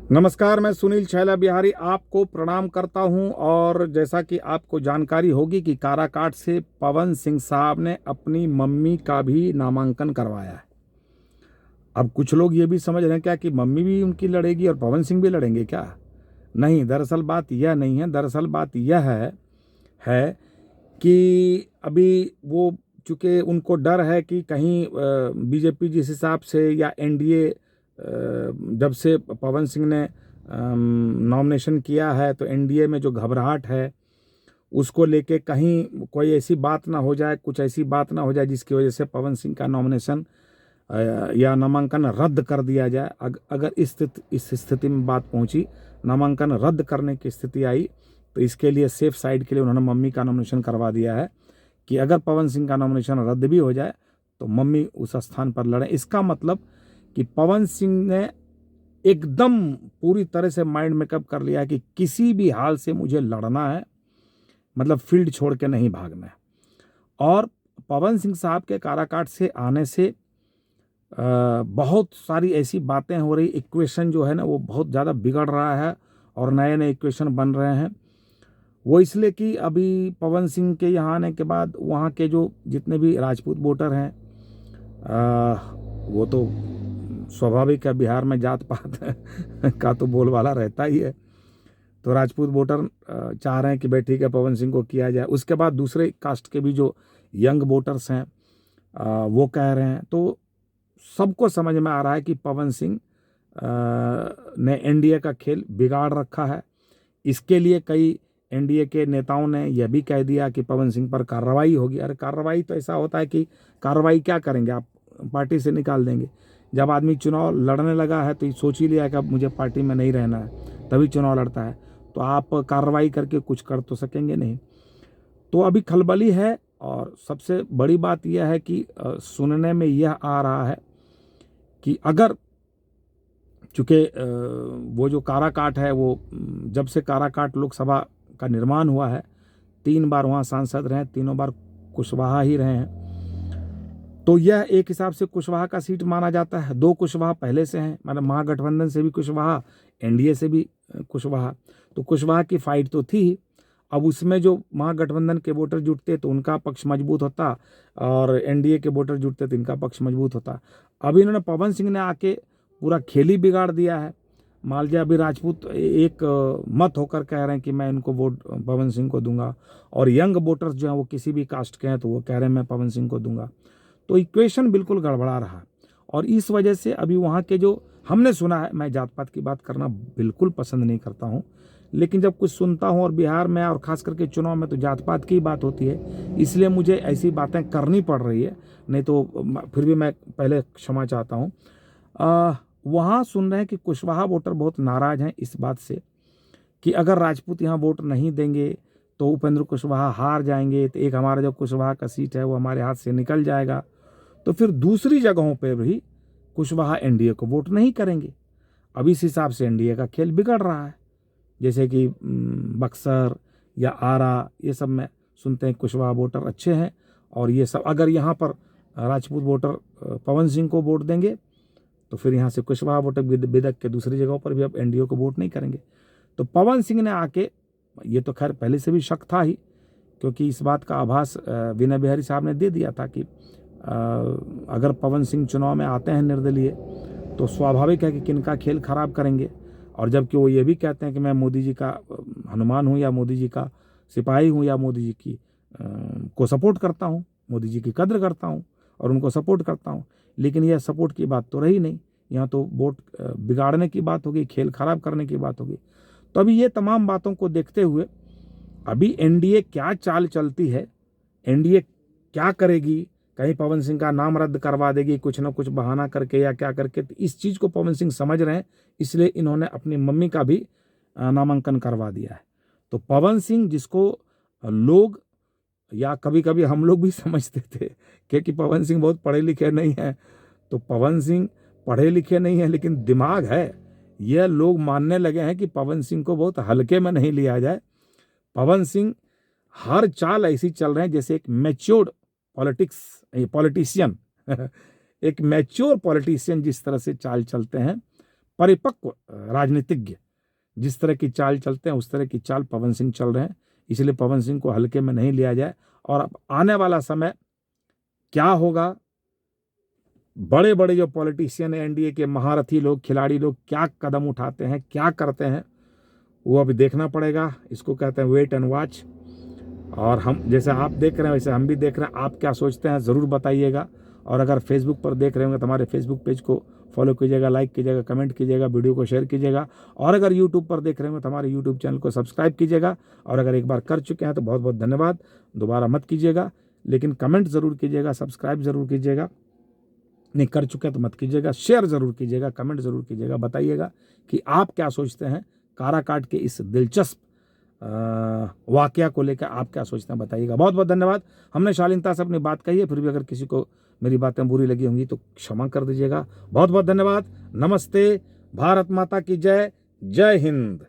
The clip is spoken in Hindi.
नमस्कार, मैं सुनील छैला बिहारी आपको प्रणाम करता हूं। और जैसा कि आपको जानकारी होगी कि काराकाट से पवन सिंह साहब ने अपनी मम्मी का भी नामांकन करवाया है। अब कुछ लोग ये भी समझ रहे हैं क्या कि मम्मी भी उनकी लड़ेगी और पवन सिंह भी लड़ेंगे क्या? नहीं, दरअसल बात यह नहीं है। दरअसल बात यह है कि अभी वो, चूंकि उनको डर है कि कहीं बीजेपी जिस हिसाब से या एनडीए जब से पवन सिंह ने नॉमिनेशन किया है तो एनडीए में जो घबराहट है उसको लेके कहीं कोई ऐसी बात ना हो जाए, कुछ ऐसी बात ना हो जाए जिसकी वजह से पवन सिंह का नॉमिनेशन या नामांकन रद्द कर दिया जाए। अगर इस स्थिति में बात पहुंची, नामांकन रद्द करने की स्थिति आई, तो इसके लिए सेफ साइड के लिए उन्होंने मम्मी का नॉमिनेशन करवा दिया है कि अगर पवन सिंह का नॉमिनेशन रद्द भी हो जाए तो मम्मी उस स्थान पर लड़ें। इसका मतलब कि पवन सिंह ने एकदम पूरी तरह से माइंड मेकअप कर लिया है कि किसी भी हाल से मुझे लड़ना है, मतलब फील्ड छोड़ के नहीं भागना है। और पवन सिंह साहब के काराकाट से आने से बहुत सारी ऐसी बातें हो रही, इक्वेशन जो है ना वो बहुत ज़्यादा बिगड़ रहा है और नए नए इक्वेशन बन रहे हैं। वो इसलिए कि अभी पवन सिंह के यहाँ आने के बाद वहाँ के जो जितने भी राजपूत वोटर हैं, वो तो स्वाभाविक है, बिहार में जात पात का तो बोलबाला रहता ही है। तो राजपूत वोटर चाह रहे हैं कि भाई ठीक है पवन सिंह को किया जाए। उसके बाद दूसरे कास्ट के भी जो यंग वोटर्स हैं वो कह रहे हैं। तो सबको समझ में आ रहा है कि पवन सिंह ने एनडीए का खेल बिगाड़ रखा है। इसके लिए कई एनडीए के नेताओं ने यह भी कह दिया कि पवन सिंह पर कार्रवाई होगी। अरे कार्रवाई तो ऐसा होता है कि कार्रवाई क्या करेंगे आप? पार्टी से निकाल देंगे। जब आदमी चुनाव लड़ने लगा है तो ये सोच ही लिया कि अब मुझे पार्टी में नहीं रहना है, तभी चुनाव लड़ता है। तो आप कार्रवाई करके कुछ कर तो सकेंगे नहीं। तो अभी खलबली है। और सबसे बड़ी बात यह है कि सुनने में यह आ रहा है कि अगर, चूँकि वो जो काराकाट है वो जब से काराकाट लोकसभा का निर्माण हुआ है 3 बार वहाँ सांसद रहे, तीनों बार कुशवाहा ही रहे हैं। तो यह एक हिसाब से कुशवाहा का सीट माना जाता है। 2 कुशवाहा पहले से हैं, मतलब महागठबंधन से भी कुशवाहा, एनडीए से भी कुशवाहा। तो कुशवाहा की फाइट तो थी ही। अब उसमें जो महागठबंधन के वोटर जुटते तो उनका पक्ष मजबूत होता और एनडीए के वोटर जुटते तो इनका पक्ष मजबूत होता। अब इन्होंने, पवन सिंह ने आके पूरा खेल ही बिगाड़ दिया है। मान लीजिए अभी राजपूत एक मत होकर कह रहे हैं कि मैं इनको वोट पवन सिंह को दूंगा, और यंग वोटर्स जो हैं वो किसी भी कास्ट के हैं तो वो कह रहे हैं मैं पवन सिंह को दूंगा। तो इक्वेशन बिल्कुल गड़बड़ा रहा। और इस वजह से अभी वहाँ के जो हमने सुना है, मैं जात पात की बात करना बिल्कुल पसंद नहीं करता हूँ, लेकिन जब कुछ सुनता हूँ और बिहार में और ख़ास करके चुनाव में तो जात पात की बात होती है, इसलिए मुझे ऐसी बातें करनी पड़ रही है। नहीं तो फिर भी मैं पहले क्षमा चाहता हूँ। वहाँ सुन रहे हैं कि कुशवाहा वोटर बहुत नाराज़ हैं इस बात से कि अगर राजपूत यहाँ वोट नहीं देंगे तो उपेंद्र कुशवाहा हार जाएंगे, तो एक हमारा जो कुशवाहा का सीट है वो हमारे हाथ से निकल जाएगा। तो फिर दूसरी जगहों पर भी कुशवाहा एनडीए को वोट नहीं करेंगे। अब इस हिसाब से एनडीए का खेल बिगड़ रहा है। जैसे कि बक्सर या आरा, ये सब में सुनते हैं कुशवाहा वोटर अच्छे हैं, और ये सब अगर यहाँ पर राजपूत वोटर पवन सिंह को वोट देंगे तो फिर यहाँ से कुशवाहा वोटर बिदक के दूसरी जगहों पर भी अब एनडीए को वोट नहीं करेंगे। तो पवन सिंह ने आके, ये तो खैर पहले से भी शक था ही, क्योंकि इस बात का आभास विनय बिहारी साहब ने दे दिया था कि अगर पवन सिंह चुनाव में आते हैं निर्दलीय तो स्वाभाविक है कि किनका खेल खराब करेंगे। और जबकि वो ये भी कहते हैं कि मैं मोदी जी का हनुमान हूँ या मोदी जी का सिपाही हूँ या मोदी जी की को सपोर्ट करता हूँ, मोदी जी की कद्र करता हूँ और उनको सपोर्ट करता हूँ। लेकिन यह सपोर्ट की बात तो रही नहीं, यहाँ तो वोट बिगाड़ने की बात होगी, खेल खराब करने की बात होगी। तो अभी ये तमाम बातों को देखते हुए अभी एनडीए क्या चाल चलती है, एनडीए क्या करेगी, कहीं पवन सिंह का नाम रद्द करवा देगी कुछ ना कुछ बहाना करके या क्या करके, तो इस चीज़ को पवन सिंह समझ रहे हैं, इसलिए इन्होंने अपनी मम्मी का भी नामांकन करवा दिया है। तो पवन सिंह, जिसको लोग या कभी कभी हम लोग भी समझते थे क्योंकि पवन सिंह बहुत पढ़े लिखे नहीं हैं, तो पवन सिंह पढ़े लिखे नहीं है लेकिन दिमाग है, यह लोग मानने लगे हैं कि पवन सिंह को बहुत हल्के में नहीं लिया जाए। पवन सिंह हर चाल ऐसी चल रहे हैं जैसे एक मैच्योर्ड पॉलिटिशियन एक मैच्योर पॉलिटिशियन जिस तरह से चाल चलते हैं, परिपक्व राजनीतिज्ञ जिस तरह की चाल चलते हैं उस तरह की चाल पवन सिंह चल रहे हैं। इसलिए पवन सिंह को हल्के में नहीं लिया जाए। और अब आने वाला समय क्या होगा, बड़े बड़े जो पॉलिटिशियन है, एनडीए के महारथी लोग, खिलाड़ी लोग क्या कदम उठाते हैं, क्या करते हैं, वो अभी देखना पड़ेगा। इसको कहते हैं वेट एंड वॉच। और हम जैसे आप देख रहे हैं वैसे हम भी देख रहे हैं। आप क्या सोचते हैं ज़रूर बताइएगा। और अगर फेसबुक पर देख रहे होंगे तो हमारे फेसबुक पेज को फॉलो कीजिएगा, लाइक कीजिएगा, कमेंट कीजिएगा, वीडियो को शेयर कीजिएगा। और अगर यूट्यूब पर देख रहे होंगे तो हमारे यूट्यूब चैनल को सब्सक्राइब कीजिएगा। और अगर एक बार कर चुके हैं तो बहुत बहुत धन्यवाद, दोबारा मत कीजिएगा, लेकिन कमेंट ज़रूर कीजिएगा, सब्सक्राइब ज़रूर कीजिएगा। नहीं कर चुके तो मत कीजिएगा, शेयर ज़रूर कीजिएगा, कमेंट ज़रूर कीजिएगा, बताइएगा कि आप क्या सोचते हैं काराकाट के इस दिलचस्प वाकया को लेकर आप क्या सोचते हैं, बताइएगा। बहुत बहुत धन्यवाद। हमने शालीनता से अपनी बात कही है, फिर भी अगर किसी को मेरी बातें बुरी लगी होंगी तो क्षमा कर दीजिएगा। बहुत बहुत धन्यवाद। नमस्ते। भारत माता की जय। जय हिंद।